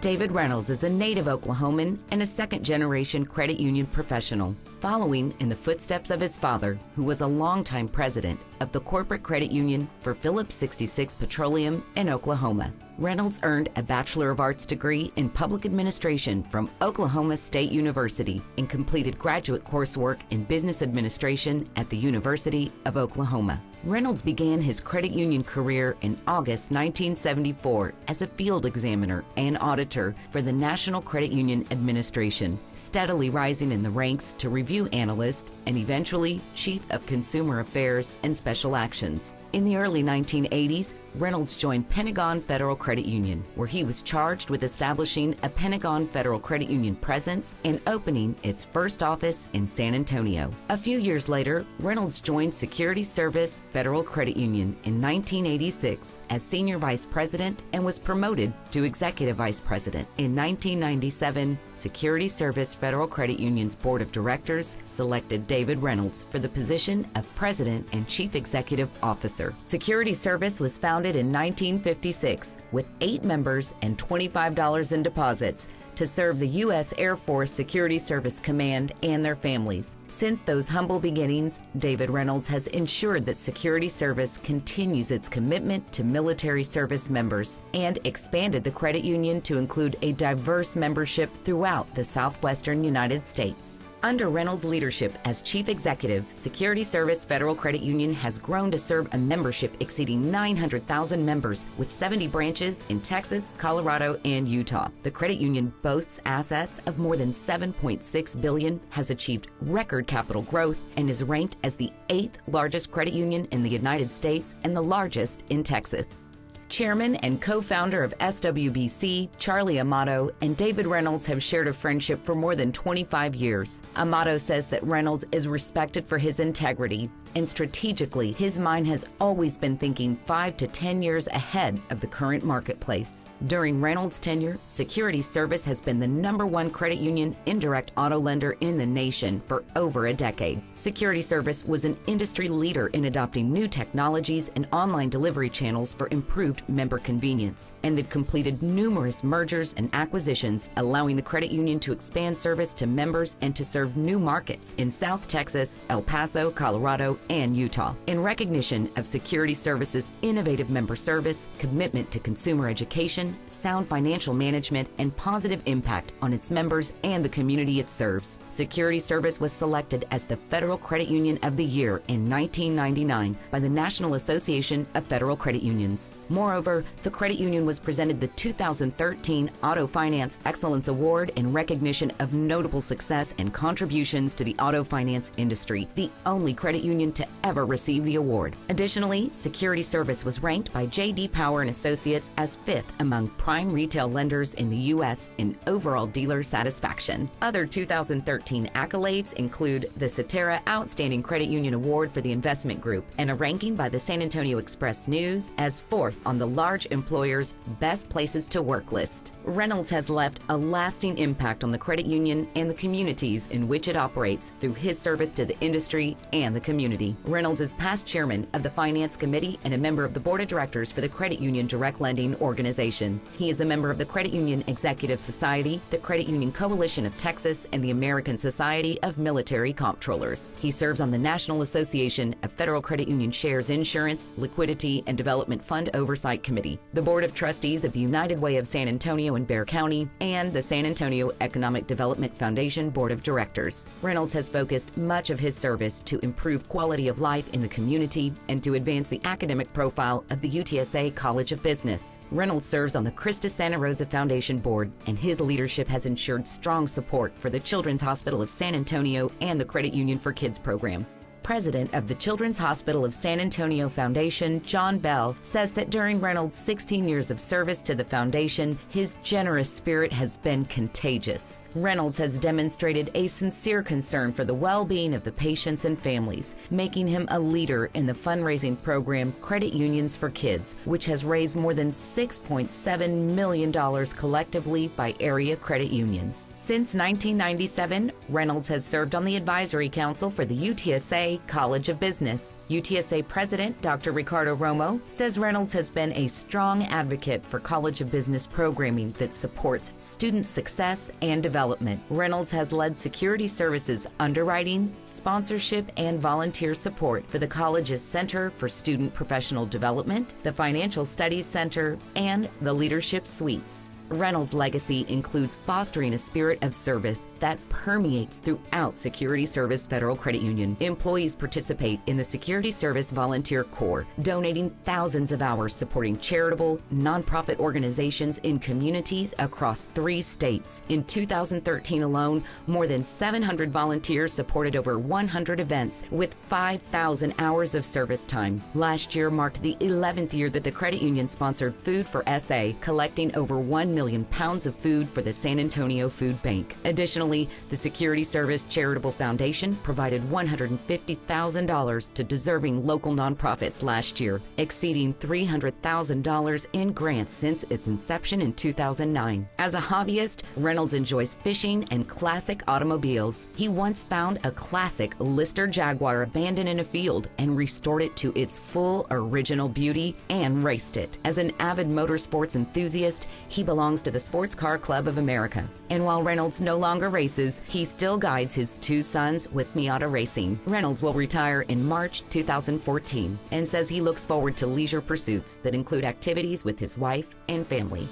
David Reynolds is a native Oklahoman and a second-generation credit union professional, following in the footsteps of his father, who was a longtime president of the corporate credit union for Phillips 66 Petroleum in Oklahoma. Reynolds earned a Bachelor of Arts degree in Public Administration from Oklahoma State University and completed graduate coursework in Business Administration at the University of Oklahoma. Reynolds began his credit union career in August 1974 as a field examiner and auditor for the National Credit Union Administration, steadily rising in the ranks to review analyst and eventually Chief of Consumer Affairs and Special Actions. In the early 1980s, Reynolds joined Pentagon Federal Credit Union, where he was charged with establishing a Pentagon Federal Credit Union presence and opening its first office in San Antonio. A few years later, Reynolds joined Security Service Federal Credit Union in 1986 as Senior Vice President and was promoted to Executive Vice President. In 1997, Security Service Federal Credit Union's Board of Directors selected David Reynolds for the position of President and Chief Executive Officer. Security Service was founded in 1956 with 8 members and $25 in deposits to serve the U.S. Air Force Security Service Command and their families. Since those humble beginnings, David Reynolds has ensured that Security Service continues its commitment to military service members and expanded the credit union to include a diverse membership throughout the southwestern United States. Under Reynolds' leadership as Chief Executive, Security Service Federal Credit Union has grown to serve a membership exceeding 900,000 members with 70 branches in Texas, Colorado, and Utah. The credit union boasts assets of more than $7.6 billion, has achieved record capital growth, and is ranked as the 8th largest credit union in the United States and the largest in Texas. Chairman and co-founder of SWBC, Charlie Amato, and David Reynolds have shared a friendship for more than 25 years. Amato says that Reynolds is respected for his integrity, and strategically, his mind has always been thinking 5 to 10 years ahead of the current marketplace. During Reynolds' tenure, Security Service has been the #1 credit union indirect auto lender in the nation for over a decade. Security Service was an industry leader in adopting new technologies and online delivery channels for improved member convenience, and they've completed numerous mergers and acquisitions, allowing the credit union to expand service to members and to serve new markets in South Texas, El Paso, Colorado, and Utah. In recognition of Security Service's innovative member service, commitment to consumer education, sound financial management, and positive impact on its members and the community it serves, Security Service was selected as the Federal Credit Union of the Year in 1999 by the National Association of Federal Credit Unions. Moreover, the credit union was presented the 2013 Auto Finance Excellence Award in recognition of notable success and contributions to the auto finance industry, the only credit union to ever receive the award. Additionally, Security Service was ranked by J.D. Power and Associates as 5th among prime retail lenders in the U.S. in overall dealer satisfaction. Other 2013 accolades include the Cetera Outstanding Credit Union Award for the Investment Group and a ranking by the San Antonio Express News as 4th on the Large Employers Best Places to Work list. Reynolds has left a lasting impact on the credit union and the communities in which it operates through his service to the industry and the community. Reynolds is past chairman of the Finance Committee and a member of the Board of Directors for the Credit Union Direct Lending Organization. He is a member of the Credit Union Executive Society, the Credit Union Coalition of Texas, and the American Society of Military Comptrollers. He serves on the National Association of Federal Credit Union Shares Insurance, Liquidity, and Development Fund Oversight Committee, the Board of Trustees of the United Way of San Antonio and Bexar County, and the San Antonio Economic Development Foundation Board of Directors. Reynolds has focused much of his service to improve quality of life in the community and to advance the academic profile of the UTSA College of Business. Reynolds serves on the Christus Santa Rosa Foundation Board, and his leadership has ensured strong support for the Children's Hospital of San Antonio and the Credit Union for Kids program. President of the Children's Hospital of San Antonio Foundation, John Bell, says that during Reynolds' 16 years of service to the foundation, his generous spirit has been contagious. Reynolds has demonstrated a sincere concern for the well-being of the patients and families, making him a leader in the fundraising program Credit Unions for Kids, which has raised more than $6.7 million collectively by area credit unions. Since 1997, Reynolds has served on the Advisory Council for the UTSA College of Business. UTSA President Dr. Ricardo Romo says Reynolds has been a strong advocate for College of Business programming that supports student success and development. Reynolds has led security services underwriting, sponsorship, and volunteer support for the college's Center for Student Professional Development, the Financial Studies Center, and the Leadership Suites. Reynolds' legacy includes fostering a spirit of service that permeates throughout Security Service Federal Credit Union. Employees participate in the Security Service Volunteer Corps, donating thousands of hours supporting charitable, nonprofit organizations in communities across 3 states. In 2013 alone, more than 700 volunteers supported over 100 events with 5,000 hours of service time. Last year marked the 11th year that the credit union sponsored Food for SA, collecting over 1 million pounds of food for the San Antonio Food Bank. Additionally, the Security Service Charitable Foundation provided $150,000 to deserving local nonprofits last year, exceeding $300,000 in grants since its inception in 2009. As a hobbyist, Reynolds enjoys fishing and classic automobiles. He once found a classic Lister Jaguar abandoned in a field and restored it to its full original beauty and raced it. As an avid motorsports enthusiast, he belongs to the Sports Car Club of America. And while Reynolds no longer races, he still guides his 2 sons with Miata Racing. Reynolds will retire in March 2014 and says he looks forward to leisure pursuits that include activities with his wife and family.